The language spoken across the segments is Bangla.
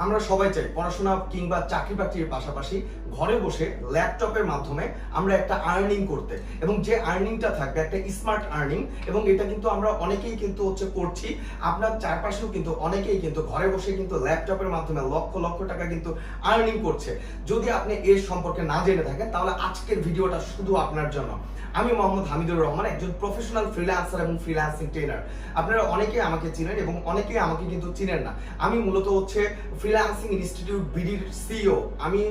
আমরা সবাই চাই পড়াশোনা কিংবা চাকরি বাকরির পাশাপাশি ঘরে বসে ল্যাপটপের মাধ্যমে আমরা একটা আর্নিং করতে, এবং যে আর্নিংটা থাকবে একটা স্মার্ট আর্নিং, এবং এটা কিন্তু আমরা অনেকেই কিন্তু করছি। আপনার চারপাশেও কিন্তু অনেকেই কিন্তু ঘরে বসে কিন্তু ল্যাপটপের মাধ্যমে লক্ষ লক্ষ টাকা কিন্তু আর্নিং করছে। যদি আপনি এর সম্পর্কে না জেনে থাকেন তাহলে আজকের ভিডিওটা শুধু আপনার জন্য। আমি মোহাম্মদ হামিদুর রহমান, একজন প্রফেশনাল ফ্রিল্যান্সার এবং ফ্রিল্যান্সিং ট্রেনার। আপনারা অনেকেই আমাকে চিনেন এবং অনেকেই আমাকে কিন্তু চিনেন না। আমি মূলত ফ্রিল্যান্সিং ইনস্টিটিউট বিডির সিইও। আমি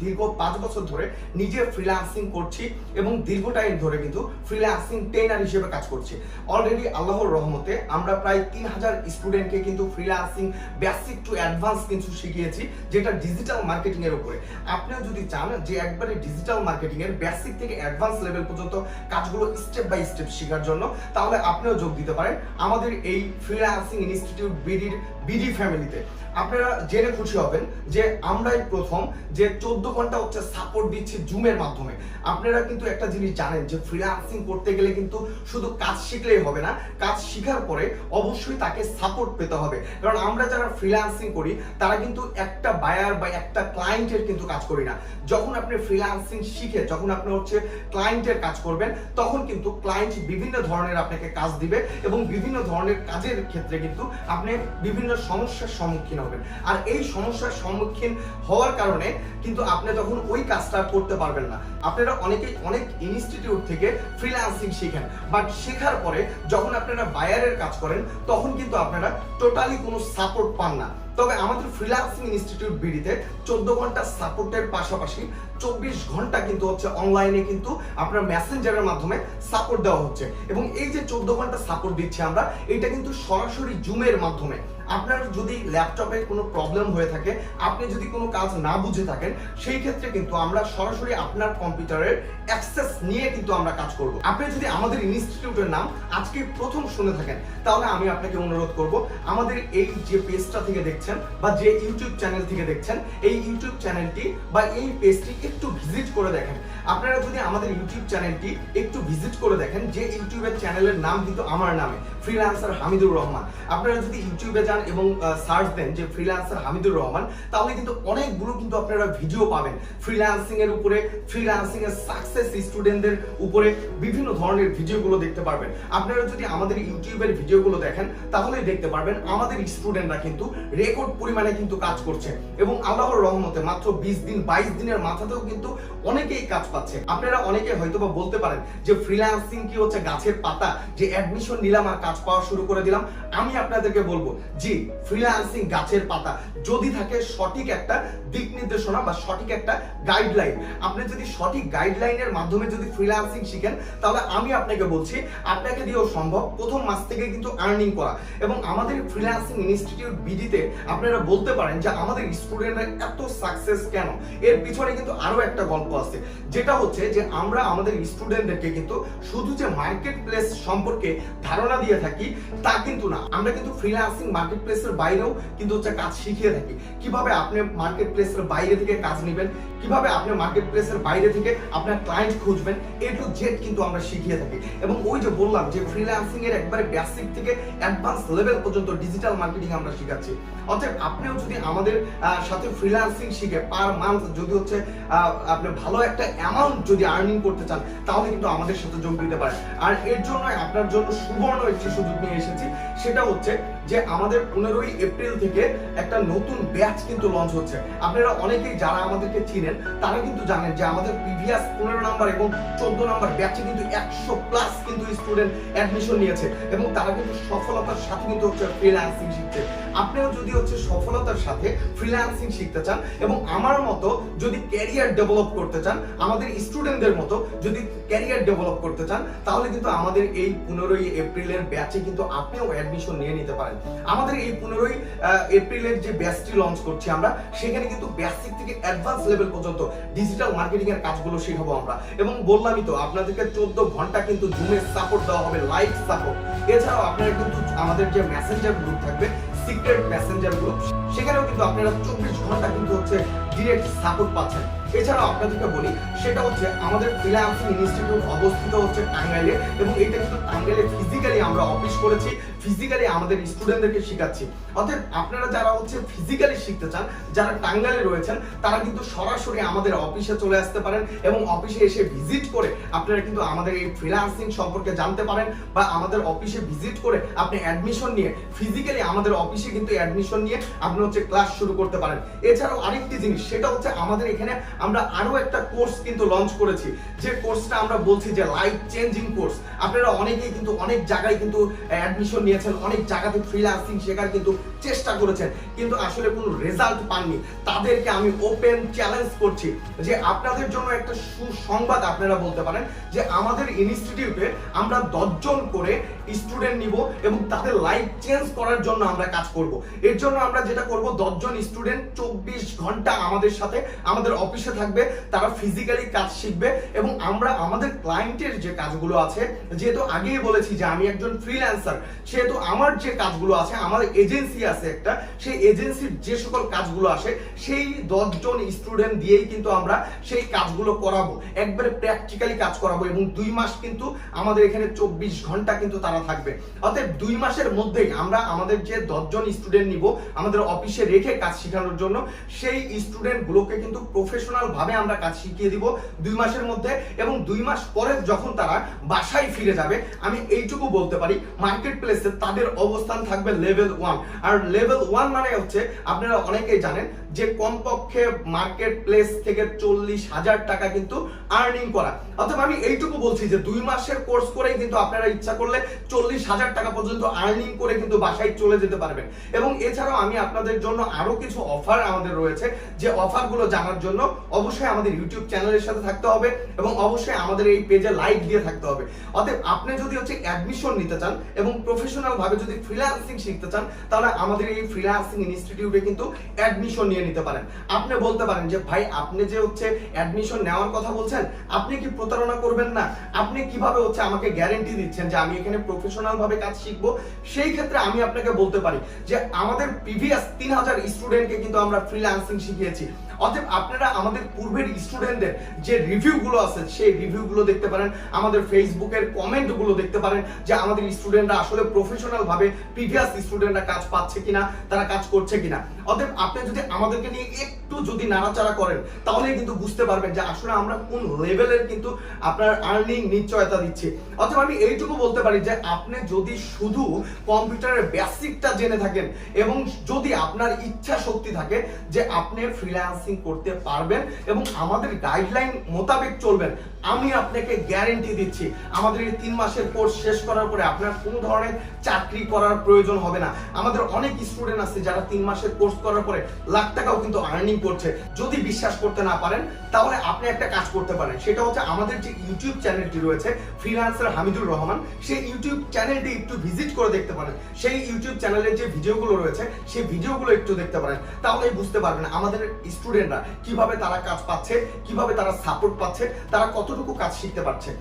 দীর্ঘ 5 বছর ধরে নিজে ফ্রিল্যান্সিং করছি এবং দীর্ঘ টাইম ধরে কিন্তু ফ্রিল্যান্সিং ট্রেনার হিসেবে কাজ করছি। অলরেডি আল্লাহর রহমতে আমরা প্রায় 3000 স্টুডেন্টকে কিন্তু ফ্রিল্যান্সিং বেসিক টু অ্যাডভান্স কিন্তু শিখিয়েছি, যেটা ডিজিটাল মার্কেটিং এর উপরে। আপনিও যদি চান যে একবারে ডিজিটাল মার্কেটিং এর বেসিক থেকে অ্যাডভান্স লেভেল পর্যন্ত কাজগুলো স্টেপ বাই স্টেপ শেখার জন্য, তাহলে আপনিও যোগ দিতে পারেন আমাদের এই ফ্রিল্যান্সিং ইনস্টিটিউট বিডির বিডি ফ্যামিলিতে। আপনারা জেনে খুশি হবেন যে আমরাই প্রথম যে 14 ঘন্টা সাপোর্ট দিচ্ছি জুমের মাধ্যমে। আপনারা কিন্তু একটা জিনিস জানেন যে ফ্রিল্যান্সিং করতে গেলে কিন্তু শুধু কাজ শিখলেই হবে না, কাজ শিখার পরে অবশ্যই তাকে সাপোর্ট পেতে হবে। কারণ আমরা যারা ফ্রিল্যান্সিং করি তারা কিন্তু একটা বায়ার বা একটা ক্লায়েন্টের কিন্তু কাজ করি না। যখন আপনি ফ্রিল্যান্সিং শিখে যখন আপনি ক্লায়েন্টের কাজ করবেন, তখন কিন্তু ক্লায়েন্ট বিভিন্ন ধরনের আপনাকে কাজ দিবে এবং বিভিন্ন ধরনের কাজের ক্ষেত্রে কিন্তু আপনি বিভিন্ন সমস্যার সম্মুখীন হবেন। আর এই সমস্যার সম্মুখীন হওয়ার কারণে কিন্তু আপনি তখন ওই কাজটা করতে পারবেন না। আপনারা অনেকেই অনেক ইনস্টিটিউট থেকে ফ্রিল্যান্সিং শিখেন, বাট শেখার পরে যখন আপনারা বায়ারের কাজ করেন তখন কিন্তু আপনারা টোটালি কোনো সাপোর্ট পান না। তবে আমাদের ফ্রিল্যান্সিং ইনস্টিটিউট বিডিতে 14 ঘন্টা সাপোর্টের পাশাপাশি 24 ঘন্টা কিন্তু অনলাইনে কিন্তু আপনার মেসেঞ্জারের মাধ্যমে সাপোর্ট দেওয়া হচ্ছে। এবং এই যে 14 ঘন্টা সাপোর্ট দিচ্ছি আমরা, এটা কিন্তু সরাসরি জুমের মাধ্যমে। আপনার যদি ল্যাপটপে কোনো প্রবলেম হয়ে থাকে, আপনি যদি কোনো কাজ না বুঝে থাকেন, সেই ক্ষেত্রে কিন্তু আমরা সরাসরি আপনার কম্পিউটারের অ্যাক্সেস নিয়ে কিন্তু আমরা কাজ করব। আপনি যদি আমাদের ইনস্টিটিউটের নাম আজকে প্রথম শুনে থাকেন, তাহলে আমি আপনাকে অনুরোধ করব আমাদের এই যে পেজটা থেকে দেখছেন বা যে ইউটিউব চ্যানেল থেকে দেখছেন, এই ইউটিউব চ্যানেলটি বা এই পেজটি একটু ভিজিট করে দেখেন। আপনারা যদি আমাদের ইউটিউব চ্যানেলটি একটু ভিজিট করে দেখেন, যে ইউটিউবের চ্যানেলের নাম কিন্তু আমার নামে, ফ্রিল্যান্সার হামিদুর রহমান। আপনারা যদি ইউটিউবে যান এবং সার্চ দেন যে ফ্রিল্যান্সার হামিদুর রহমান, তাহলে কিন্তু অনেকগুলো কিন্তু আপনারা ভিডিও পাবেন ফ্রিল্যান্সিং এর উপরে, ফ্রিল্যান্সিং এর সাকসেস স্টুডেন্টদের উপরে বিভিন্ন ধরনের ভিডিওগুলো দেখতে পারবেন। আপনারা যদি আমাদের ইউটিউবের ভিডিওগুলো দেখেন, তাহলেই দেখতে পারবেন আমাদের স্টুডেন্টরা কিন্তু রেকর্ড পরিমাণে কিন্তু কাজ করছে এবং আল্লাহর রহমতে মাত্র 20 দিন 22 দিনের মাথাতেও কিন্তু অনেকেই কাজ পাচ্ছে। আপনারা অনেকে হয়তোবা বলতে পারেন যে ফ্রিল্যান্সিং কি গাছের পাতা, যে অ্যাডমিশন নিলাম আর কাজ পাওয়া শুরু করে দিলাম। আমি আপনাদেরকে বলবো জি, ফ্রিল্যান্সিং গাছের পাতা, যদি থাকে সঠিক একটা দিক নির্দেশনা বা সঠিক একটা গাইডলাইন। আপনি যদি সঠিক গাইডলাইনের মাধ্যমে যদি ফ্রিল্যান্সিং শিখেন, তাহলে আমি আপনাকে বলছি আপনাকে দিয়েও সম্ভব প্রথম মাস থেকে কিন্তু আর্নিং করা। এবং আমাদের ফ্রিল্যান্সিং ইনস্টিটিউট বিডিতে আপনারা বলতে পারেন যে আমাদের স্টুডেন্টরা এত সাকসেস কেন, এর পিছনে কিন্তু আরো একটা গল্প আছে, যেটা যে আমরা আমাদের স্টুডেন্টদেরকে কিন্তু শুধু যে মার্কেট প্লেস সম্পর্কে ধারণা দিয়ে থাকি তা কিন্তু না। আমরা কিন্তু ফ্রিল্যান্সিং মার্কেট প্লেসের বাইরেও কিন্তু কাজ শিখিয়ে থাকি। কিভাবে আপনি মার্কেট প্লেসের বাইরে থেকে কাজ নেবেন, কিভাবে আপনি মার্কেট প্লেসের বাইরে থেকে আপনার ক্লায়েন্ট খুঁজবেন, এ টু জেড কিন্তু আমরা শিখিয়ে থাকি। এবং ওই যে বললাম যে ফ্রিল্যান্সিং এর একবারে বেসিক থেকে অ্যাডভান্স লেভেল পর্যন্ত ডিজিটাল মার্কেটিং আমরা শেখাচ্ছি। অতএব আপনিও যদি আমাদের সাথে ফ্রিল্যান্সিং শিখে পার মান্থ যদি আপনি ভালো একটা অ্যামাউন্ট যদি আর্নিং করতে চান, তাহলে কিন্তু আমাদের সাথে যোগ দিতে পারেন। আর এর জন্য আপনার জন্য সুবর্ণ একটি সুযোগ নিয়ে এসেছি, সেটা যে আমাদের 15ই এপ্রিল থেকে একটা নতুন ব্যাচ কিন্তু লঞ্চ হচ্ছে। আপনারা অনেকেই যারা আমাদেরকে চিনেন তারা কিন্তু জানেন যে আমাদের প্রিভিয়াস 15 নাম্বার এবং 14 নাম্বার ব্যাচে কিন্তু 100+ কিন্তু স্টুডেন্ট অ্যাডমিশন নিয়েছে এবং তারা কিন্তু সফলতার সাথে কিন্তু ফ্রিল্যান্সিং শিখছে। আপনিও যদি সফলতার সাথে ফ্রিল্যান্সিং শিখতে চান এবং আমার মতো যদি ক্যারিয়ার ডেভেলপ করতে চান, আমাদের স্টুডেন্টদের মতো যদি ক্যারিয়ার ডেভেলপ করতে চান, তাহলে কিন্তু আমাদের এই 15ই এপ্রিলের ব্যাচে কিন্তু আপনিও অ্যাডমিশন নিয়ে নিতে পারেন। আমাদের এই 15ই এপ্রিলের যে ব্যাচটি লঞ্চ করছি আমরা, সেখানে কিন্তু বেসিক থেকে অ্যাডভান্স লেভেল পর্যন্ত ডিজিটাল মার্কেটিং এর কাজগুলো শেখাবো আমরা। এবং বললামই তো আপনাদেরকে 14 ঘন্টা কিন্তু জুমে সাপোর্ট দেওয়া হবে, লাইভ সাপোর্ট। এছাড়াও আপনারা কিন্তু আমাদের যে মেসেঞ্জার গ্রুপ থাকবে, সিক্রেট মেসেঞ্জার গ্রুপ, সেখানেও কিন্তু আপনারা 24 ঘন্টা কিন্তু হচ্ছে ডিরেক্ট সাপোর্ট পাচ্ছেন। এছাড়াও আপনাদেরকে বলি, সেটা হচ্ছে আমাদের ফ্রিল্যান্সিং ইনস্টিটিউট অবস্থিত হচ্ছে টাঙ্গাইলে, এবং এটা কিন্তু টাঙ্গাইলে ফিজিক্যালি আমরা অফিস করেছি, ফিজিক্যালি আমাদের স্টুডেন্টদেরকে শেখাচ্ছি। অর্থাৎ আপনারা যারা হচ্ছে ফিজিক্যালি শিখতে চান, যারা টাঙ্গাইলে রয়েছেন, তারা কিন্তু সরাসরি আমাদের অফিসে চলে আসতে পারেন এবং অফিসে এসে ভিজিট করে আপনারা কিন্তু আমাদের এই ফ্রিল্যান্সিং সম্পর্কে জানতে পারেন, বা আমাদের অফিসে ভিজিট করে আপনি অ্যাডমিশন নিয়ে ফিজিক্যালি আমাদের অফিসে কিন্তু অ্যাডমিশন নিয়ে আপনি হচ্ছে ক্লাস শুরু করতে পারেন। এছাড়াও আরেকটি জিনিস, সেটা হচ্ছে আমাদের এখানে আমরা আরো একটা কোর্স কিন্তু লঞ্চ করেছি, যে কোর্সটা আমরা বলছি যে লাইফ চেঞ্জিং কোর্স। আপনারা অনেকেই কিন্তু অনেক জায়গায় কিন্তু অ্যাডমিশন নিয়েছেন, অনেক জায়গাতে ফ্রিল্যান্সিং শেখার কিন্তু চেষ্টা করেছেন, কিন্তু আসলে কোনো রেজাল্ট পাননি। তাদেরকে আমি ওপেন চ্যালেঞ্জ করছি যে আপনাদের জন্য একটা সুসংবাদ আপনারা বলতে পারেন, যে আমাদের ইনস্টিটিউটে আমরা 10 জন করে স্টুডেন্ট নিব এবং তাদের লাইফ চেঞ্জ করার জন্য আমরা কাজ করব। এর জন্য আমরা যেটা করব, 10 জন স্টুডেন্ট 24 ঘন্টা আমাদের সাথে আমাদের অফিসে থাকবে, তারা ফিজিক্যালি কাজ শিখবে, এবং আমরা আমাদের ক্লায়েন্টের যে কাজগুলো আছে, যেহেতু আগেই বলেছি যে আমি একজন ফ্রিল্যান্সার, সেহেতু আমার যে কাজগুলো আছে, আমাদের এজেন্সি আছে একটা, সেই এজেন্সির যে সকল কাজগুলো আসে, সেই 10 জন স্টুডেন্ট দিয়েই কিন্তু আমরা সেই কাজগুলো করাবো, একবারে প্র্যাকটিক্যালি কাজ করাবো, এবং 2 মাস কিন্তু আমাদের এখানে 24 ঘন্টা কিন্তু তারা থাকবে। অতএব 2 মাসের মধ্যেই আমরা আমাদের যে 10 জন স্টুডেন্ট নিব আমাদের অফিসে রেখে কাজ শেখানোর জন্য, সেই স্টুডেন্ট গুলোকে কিন্তু প্রফেশনাল ভাবে আমরা কাজ শিখিয়ে দিব 2 মাসের মধ্যে। এবং 2 মাস পরে যখন তারা বাসায় ফিরে যাবে, আমি এইটুকু বলতে পারি, মার্কেট প্লেসে তাদের অবস্থান থাকবে লেভেল 1। আর লেভেল 1 মানে হচ্ছে, আপনারা অনেকেই জানেন যে কমপক্ষে মার্কেট প্লেস থেকে 40,000 টাকা কিন্তু আর্নিং করা। অথবা আমি এইটুকু বলছি যে 2 মাসের কোর্স করেই কিন্তু আপনারা ইচ্ছা করলে 40,000 টাকা পর্যন্ত আর্নিং করে কিন্তু বাসায় চলে যেতে পারবেন। এবং এছাড়াও আমি আপনাদের জন্য আরো কিছু অফার আমাদের রয়েছে, যে অফারগুলো জানার জন্য অবশ্যই আমাদের ইউটিউব চ্যানেলের সাথে থাকতে হবে, এবং অবশ্যই আমাদের এই পেজে লাইক দিয়ে থাকতে হবে। অতএব আপনি যদি হচ্ছে অ্যাডমিশন নিতে চান এবং প্রফেশনাল ভাবে যদি ফ্রিল্যান্সিং শিখতে চান, তাহলে আমাদের এই ফ্রিল্যান্সিং ইনস্টিটিউটে কিন্তু অ্যাডমিশন নিয়ে নিতে পারেন। আপনি বলতে পারেন যে ভাই, আপনি যে হচ্ছে অ্যাডমিশন নেওয়ার কথা বলছেন, আপনি কি প্রতারণা করবেন না? আপনি কিভাবে হচ্ছে আমাকে গ্যারান্টি দিচ্ছেন যে আমি এখানে প্রফেশনাল ভাবে কাজ শিখবো? সেই ক্ষেত্রে আমি আপনাকে বলতে পারি যে আমাদের প্রিভিয়াস 3000 স্টুডেন্টকে কিন্তু আমরা ফ্রিল্যান্সিং শিখিয়েছি। অতএব আপনারা আমাদের পূর্বের স্টুডেন্টদের যে রিভিউগুলো আছে, সেই রিভিউগুলো দেখতে পারেন, আমাদের ফেসবুকের কমেন্টগুলো দেখতে পারেন, যে আমাদের স্টুডেন্টরা আসলে প্রফেশনাল ভাবে প্রিভিয়াস স্টুডেন্টরা কাজ পাচ্ছে কিনা, তারা কাজ করছে কিনা। অতএব আপনি যদি আমাদেরকে নিয়ে একটু যদি নাড়াচাড়া করেন, তাহলে কিন্তু বুঝতে পারবেন যে আসলে আমরা কোন লেভেলের কিন্তু আপনার আর্নিং নিশ্চয়তা দিচ্ছি। অথবা আমি এইটুকু বলতে পারি যে আপনি যদি শুধু কম্পিউটারের বেসিকটা জেনে থাকেন, এবং যদি আপনার ইচ্ছা শক্তি থাকে যে আপনি ফ্রিল্যান্সিং করতে পারবেন এবং আমাদের গাইডলাইন মোতাবেক চলবেন, আমি আপনাকে গ্যারান্টি দিচ্ছি, আমাদের এই 3 মাসের কোর্স শেষ করার পরে আপনার কোনো ধরনের চাকরি করার প্রয়োজন হবে না। আমাদের অনেক স্টুডেন্ট আছে যারা 3 মাসের কোর্স করার পরে লাখ টাকাও কিন্তু আর্নিং করছে। যদি বিশ্বাস করতে না পারেন, তাহলে আপনি একটা কাজ করতে পারেন, সেটা হচ্ছে আমাদের যে ইউটিউব চ্যানেলটি রয়েছে ফ্রিল্যান্সার হামিদুর রহমান, সেই ইউটিউব চ্যানেলটি একটু ভিজিট করে দেখতে পারেন। সেই ইউটিউব চ্যানেলের যে ভিডিওগুলো রয়েছে, সেই ভিডিওগুলো একটু দেখতে পারেন, তাহলেই বুঝতে পারবেন আমাদের স্টুডেন্টরা কিভাবে তারা কাজ পাচ্ছে, কিভাবে তারা সাপোর্ট পাচ্ছে, তারা কতটুকু কাজ শিখতে পারছে।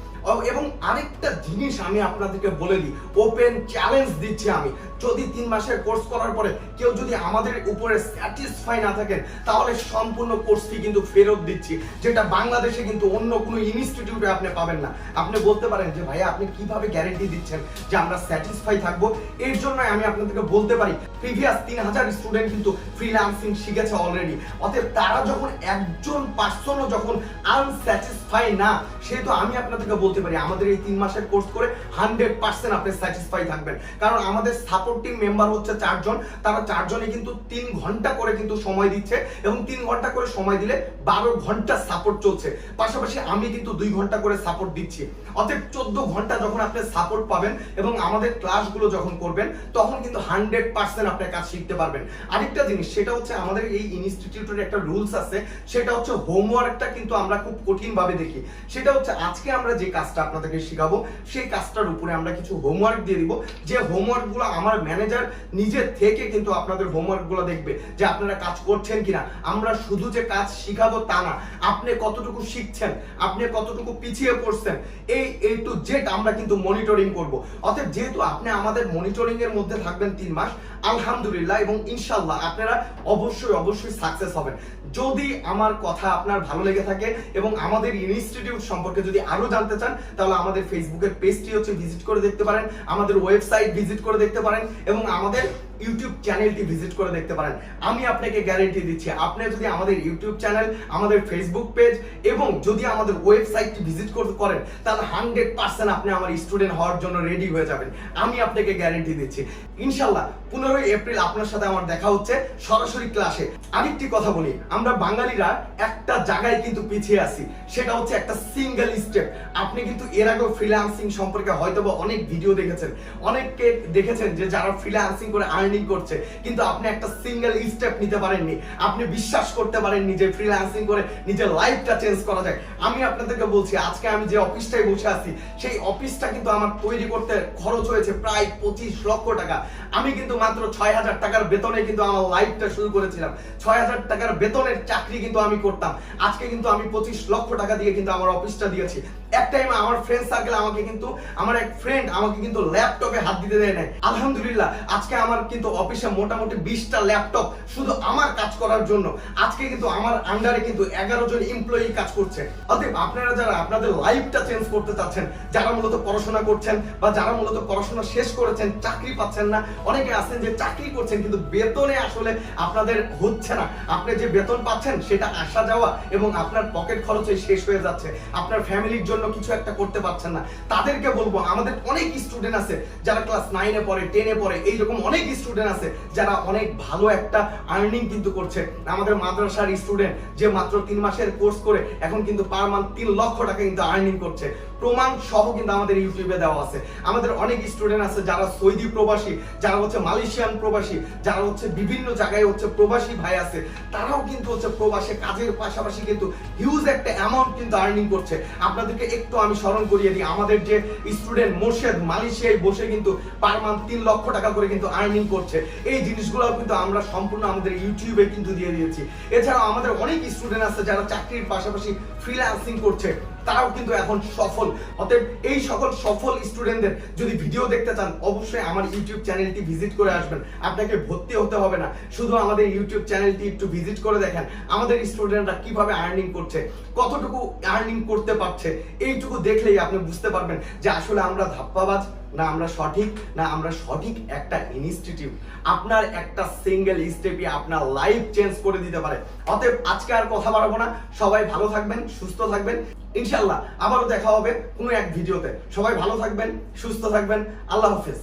এবং আরেকটা জিনিস আমি আপনাদেরকে বলে দিই, ওপেন চ্যালেঞ্জ দিচ্ছি আমি, যদি 3 মাসের কোর্স করার পরে কেউ যদি আমাদের উপরে স্যাটিসফাই না থাকেন, তাহলে সম্পূর্ণ কোর্স ফি কিন্তু ফেরত দিচ্ছি, যেটা বাংলাদেশে কিন্তু অন্য কোনো ইনস্টিটিউটে আপনি পাবেন না। আপনি বলতে পারেন যে ভাইয়া, আপনি কিভাবে গ্যারান্টি দিচ্ছেন যে আমরা স্যাটিসফাই থাকবো? এর জন্য আমি আপনাদেরকে বলতে পারি, প্রিভিয়াস 3000 স্টুডেন্ট কিন্তু ফ্রিল্যান্সিং শিখেছে অলরেডি। অতএব তারা যখন একজন পার্সনও যখন আনস্যাটিসফাই না, সেহেতু আমি আপনাদেরকে বলতে পারি আমাদের এই 3 মাসের কোর্স করে 100% আপনি স্যাটিসফাই থাকবেন। কারণ আমাদের সাপোর্ট টিম মেম্বার হচ্ছে 4 জন, তারা 4 জনে কিন্তু 3 ঘন্টা করে কিন্তু সময় দিচ্ছে, এবং 3 ঘন্টা করে সময় দিলে 12 ঘন্টা সাপোর্ট চলছে। পাশাপাশি আমি কিন্তু 2 ঘন্টা করে সাপোর্ট দিচ্ছি। অতএব 14 ঘন্টা যখন আপনি সাপোর্ট পাবেন এবং আমাদের ক্লাসগুলো যখন করবেন, তখন কিন্তু 100% আপনি কাজ শিখতে পারবেন। আরেকটা জিনিস, সেটা হচ্ছে আমাদের এই ইনস্টিটিউটের একটা রুলস আছে, সেটা হচ্ছে হোমওয়ার্কটা কিন্তু আমরা খুব কঠিন ভাবে দেখি। সেটা হচ্ছে আজকে আমরা যে কাজটা আপনাদেরকে শেখাবো, সেই কাজটার উপরে আমরা কিছু হোমওয়ার্ক দিয়ে দিব, যে হোমওয়ার্কগুলো আমার ম্যানেজার নিজে থেকে কিন্তু আপনাদের হোমওয়ার্কগুলো দেখবে যে আপনারা কাজ করছেন কিনা। আমরা শুধু যে কাজ শিখাবো তা না, আপনি কতটুকু শিখছেন, আপনি কতটুকু পিছিয়ে পড়ছেন, এই টু জেড আমরা কিন্তু মনিটরিং করব। অতএব যেহেতু আপনি আমাদের মনিটরিং এর মধ্যে থাকবেন 3 মাস, আলহামদুলিল্লাহ এবং ইনশাআল্লাহ আপনারা অবশ্যই সাকসেস হবেন। যদি আমার কথা আপনার ভালো লেগে থাকে এবং আমাদের ইনস্টিটিউট সম্পর্কে যদি আরো জানতে চান, তাহলে আমাদের ফেসবুকের পেজটি ভিজিট করে দেখতে পারেন, আমাদের ওয়েবসাইট ভিজিট করে দেখতে পারেন এবং আমাদের ইউটিউব চ্যানেলটি ভিজিট করে দেখতে পারেন। আমি আপনাকে গ্যারান্টি দিচ্ছি, আপনি যদি আমাদের ইউটিউব চ্যানেল, আমাদের ফেসবুক পেজ এবং যদি আমাদের ওয়েবসাইটটি ভিজিট করেন, তাহলে 100% আপনি আমার স্টুডেন্ট হওয়ার জন্য রেডি হয়ে যাবেন। আমি আপনাকে গ্যারান্টি দিচ্ছি। ইনশাআল্লাহ 15 এপ্রিল আপনার সাথে আমার দেখা হচ্ছে সরাসরি ক্লাসে। আরেকটি কথা বলি, আমরা বাঙালিরা একটা জায়গায় কিন্তু পিছিয়ে আছি, সেটা হচ্ছে একটা সিঙ্গেল স্টেপ। আপনি কিন্তু এর আগেও ফ্রিল্যান্সিং সম্পর্কে হয়তোবা অনেক ভিডিও দেখেছেন, অনেককে দেখেছেন যে যারা ফ্রিল্যান্সিং করে আর্নিং করছে, কিন্তু আপনি একটা সিঙ্গেল স্টেপ নিতে পারেননি। আপনি বিশ্বাস করতে পারেননি যে ফ্রিল্যান্সিং করে নিজের লাইফটা চেঞ্জ করা যায়। আমি আপনাদেরকে বলছি, আজকে আমি যে অফিসটায় বসে আছি, সেই অফিসটা কিন্তু আমার তৈরি করতে খরচ হয়েছে প্রায় 25 লক্ষ টাকা। আমি কিন্তু মাত্র 6000 টাকার বেতনে কিন্তু আমার লাইফটা শুরু করেছিলাম। 6000 টাকার বেতনের চাকরি কিন্তু আমি করতাম। আজকে কিন্তু আমি 25 লক্ষ টাকা দিয়ে কিন্তু আমার অফিসটা দিয়েছি। এক টাইমে আমার ফ্রেন্ড সার্কেল আমাকে কিন্তু, আমার এক ফ্রেন্ড আমাকে কিন্তু ল্যাপটপে হাত দিতে দেয় নাই। আলহামদুলিল্লাহ আজকে আমার কিন্তু অফিসে মোটামুটি 20টা ল্যাপটপ শুধু আমার কাজ করার জন্য। আজকে কিন্তু আমার আন্ডারে কিন্তু 11 জন এমপ্লয়ি কাজ করছে। অতএব আপনারা যারা আপনাদের লাইফটা চেঞ্জ করতে চাচ্ছেন, যারা মূলত পড়াশোনা করছেন বা যারা মূলত পড়াশোনা শেষ করেছেন, চাকরি পাচ্ছেন না, অনেকে আছেন যে চাকরি করছেন কিন্তু বেতনে আসলে আপনাদের হচ্ছে না। আপনি যে বেতন পাচ্ছেন সেটা আসা যাওয়া এবং আপনার পকেট খরচে শেষ হয়ে যাচ্ছে, আপনার ফ্যামিলির জন্য কিছু একটা করতে পারছেন না। তাদেরকে বলবো, আমাদের অনেক স্টুডেন্ট আছে যারা ক্লাস 9-এ পড়ে, 10-এ পড়ে, এইরকম অনেক স্টুডেন্ট আছে যারা অনেক ভালো একটা আর্নিং কিন্তু করছে। আমাদের মাদ্রাসার স্টুডেন্ট যে মাত্র 3 মাসের কোর্স করে এখন কিন্তু পার মান্থ 3 লক্ষ টাকা কিন্তু আর্নিং করছে। প্রমাণ সহ কিন্তু আমাদের ইউটিউবে দেওয়া আছে। আমাদের অনেক স্টুডেন্ট আছে যারা সৌদি প্রবাসী, যারা হচ্ছে মালয়েশিয়ান প্রবাসী, যারা হচ্ছে বিভিন্ন জায়গায় হচ্ছে প্রবাসী ভাই আছে, তারাও কিন্তু হচ্ছে প্রবাসে কাজের পাশাপাশি কিন্তু হিউজ একটা অ্যামাউন্ট কিন্তু আর্নিং করছে। আপনাদেরকে একটু আমি স্মরণ করিয়ে দিই, আমাদের যে স্টুডেন্ট মোর্শেদ মালয়েশিয়ায় বসে কিন্তু পার মান্থ 3 লক্ষ টাকা করে কিন্তু আর্নিং করছে। এই জিনিসগুলো কিন্তু আমরা সম্পূর্ণ আমাদের ইউটিউবে কিন্তু দিয়ে দিয়েছি। এছাড়াও আমাদের অনেক স্টুডেন্ট আছে যারা চাকরির পাশাপাশি ফ্রিল্যান্সিং করছে, তারাও কিন্তু এখন সফল। অতএব এই সকল সফল স্টুডেন্টদের যদি ভিডিও দেখতে চান, অবশ্যই আমার ইউটিউব চ্যানেলটি ভিজিট করে আসবেন। আপনাকে ভর্তি হতে হবে না, শুধু আমাদের ইউটিউব চ্যানেলটি একটু ভিজিট করে দেখেন আমাদের স্টুডেন্টরা কিভাবে আর্নিং করছে, কতটুকু আর্নিং করতে পারছে। এইটুকু দেখলেই আপনি বুঝতে পারবেন যে আসলে আমরা ধাপ্পাবাজ না আমরা সঠিক, না আমরা সঠিক একটা ইনস্টিটিউট। আপনার একটা সিঙ্গেল স্টেপই আপনার লাইফ চেঞ্জ করে দিতে পারে। অতএব আজকে আর কথা বাড়াবো না, সবাই ভালো থাকবেন, সুস্থ থাকবেন। ইনশাআল্লাহ আবারও দেখা হবে কোনো এক ভিডিওতে। সবাই ভালো থাকবেন, সুস্থ থাকবেন। আল্লাহ হাফেজ।